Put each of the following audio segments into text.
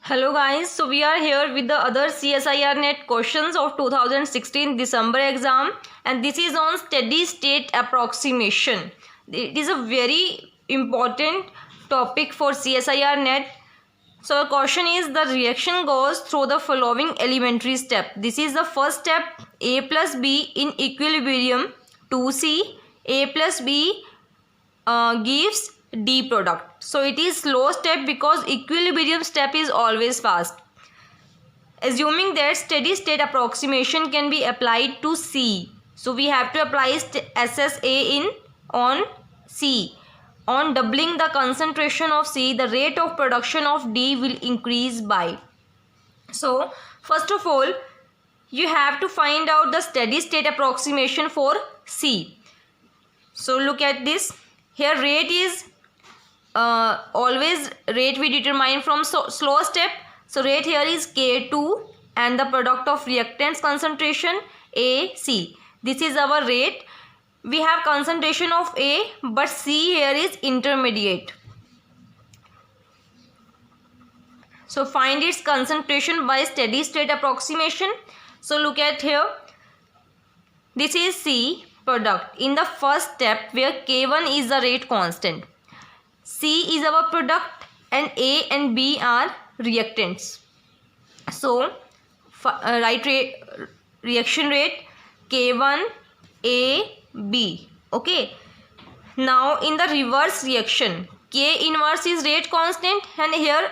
Hello guys, so we are here with the other CSIR net questions of 2016 December exam, and this is on steady state approximation. It is a very important topic for CSIR net. So the question is, the reaction goes through the following elementary step. This is the first step, A plus B in equilibrium 2C, A plus B gives D product. So it is slow step because equilibrium step is always fast. Assuming that steady state approximation can be applied to C, so we have to apply SSA on C. On doubling the concentration of C, the rate of production of D will increase by. So first of all, you have to find out the steady state approximation for C. So look at this. Here rate is always rate we determine from slow step. So rate here is K2 and the product of reactants concentration AC. This is our rate. We have concentration of A, but C here is intermediate. So find its concentration by steady state approximation. So look at here. This is C product in the first step where K1 is the rate constant. C is our product and A and B are reactants. So write reaction rate K1 A B. Okay. Now in the reverse reaction, K inverse is rate constant and here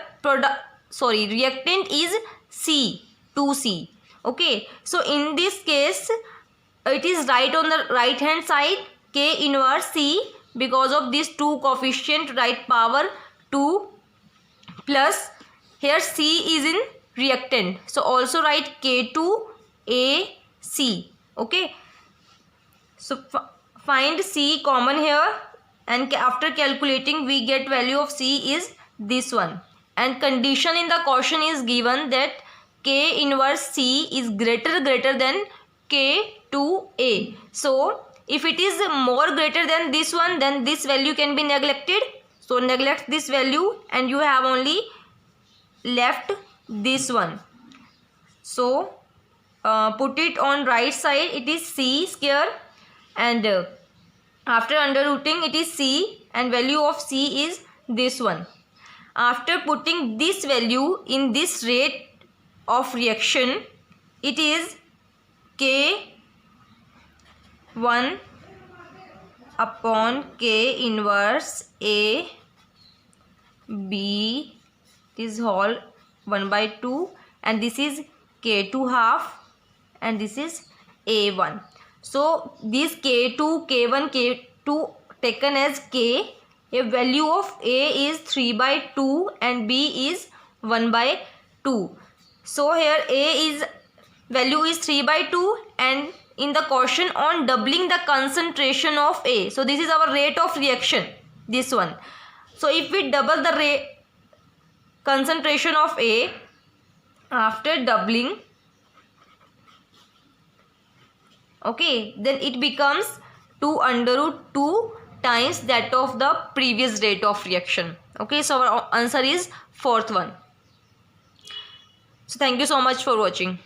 reactant is C, 2C. Okay. So in this case, it is right on the right hand side, K inverse C, because of this 2 coefficient, right power 2 plus here C is in reactant. So also write K2AC. Okay. So find C common here, and after calculating we get value of C is this one. And condition in the question is given that K inverse C is greater than K2A. So if it is more greater than this one, then this value can be neglected. So neglect this value and you have only left this one. So put it on right side, it is C square, and after under rooting it is C, and value of C is this one. After putting this value in this rate of reaction, it is K1 upon K inverse A B is whole 1/2, and this is K2 half, and this is A1. So this K2, K1, K2 taken as K, a value of A is 3/2 and B is 1/2. So here A is value is 3/2, and in the question on doubling the concentration of A. So this is our rate of reaction, this one. So if we double the concentration of A, after doubling, okay, then it becomes 2√2 times that of the previous rate of reaction. Okay, so our answer is fourth one. So thank you so much for watching.